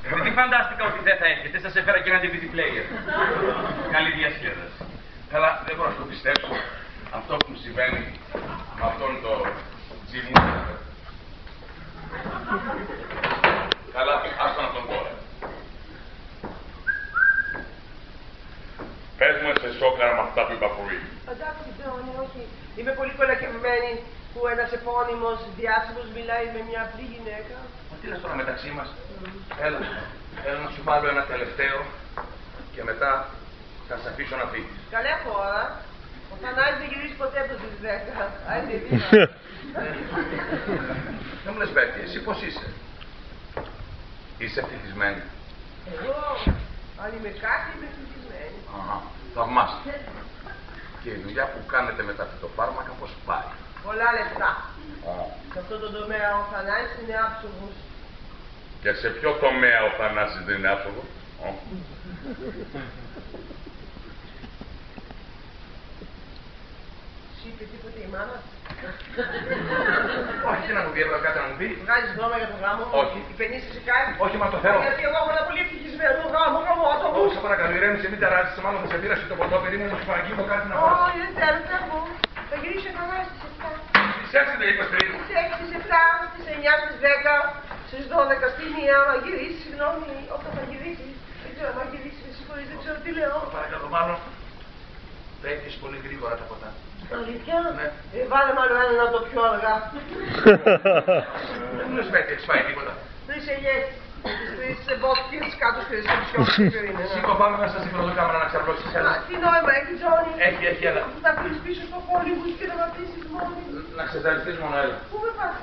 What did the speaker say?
Δεν φαντάστηκα ότι δεν θα έχετε, σας έφερα και ένα DVD player. Καλή διασκέδαση. Καλά, δεν μπορώ να το πιστέψω. Αυτό που μου συμβαίνει με αυτόν το τζιμού. Καλά, άστο να τον πω. Πες μου σε σόκαρα με αυτά που είπα πριν. Εντάξει, Τζόνι, όχι. Είμαι πολύ κολακευμένη που ένας επώνυμος διάσημος μιλάει με μια απλή γυναίκα. Μα τι λες τώρα μεταξύ μας. Έλα να σου βάλω ένα τελευταίο και μετά θα σε αφήσω να φύγεις. Καλέ χώρα. Ο Θανάσης δεν γυρίσει ποτέ από τις 10. Άιντε, βήμα. Δεν μου λες Μπέτη, εσύ πώς είσαι. Είσαι ευτυχισμένη. Εγώ, αν είμαι κάτι, είμαι ευτυχισμένη. Αχα, θαυμάσια. Και η δουλειά που κάνετε με τα φυτοφάρμακα πώς πάει. Πολλά λεφτά. Σε αυτό το τομέα ο Θανάσης είναι άψογος. Και σε ποιο τομέα ο Θανάσης δεν είναι άψογος. Σου είπε τίποτε η μάνα. Όχι, τι να μου πει, έβγαλε κάτι να μου πει. Βγάζεις νόμα για τον γάμο. Όχι. Υπενήσεις σε κάτι. Όχι, μα το θέλω. Γιατί εγώ έχω ένα πολύ ευτυχισμένο γάμο το μου. Όχι, σε παρακαλώ, ηρέμησε, μην ταράζεσαι, μάλλον θα σε πείρασε το ποτό, παιδί μου, μου σφαγγεί μου κάτι να πάρεις. Όχι, δεν θέλω, θέλω. Θα γυρίσει ο Θανάσης στις 7. Στις 6 δεν είπες πριν. Στις 6, στις 7, στις 9, στις 10, στις 12, στη 1, να γυρίσει, συγγνώμη, όταν θα γυρίσει. Δεν ξέρω, να γυρίσει, με συγχωρείς, δεν ξέρω τι λέω. Παρακαλώ, μάλλον πέτεις πολύ γρήγορα τα ποτά. Αλήθεια? Ναι. Βάλε μάλλον ένα να το πιο αργά. Δεν μου λες Πέτη, έχεις φάει τίποτα. 3 ελιές, τις εμπόφηκες κάτω στις σιώπες. Σήκω πάμε μέσα στην φωτοκάμερα να ξαπλώσεις, έλα. Τι νόημα έχει, Τζόνι. Έχει, έλα. Θα πεις πίσω στο πόλι μου και να βαπτίσεις μόνη. Να ξεζαριστείς μόνο, έλα. Πού με πας?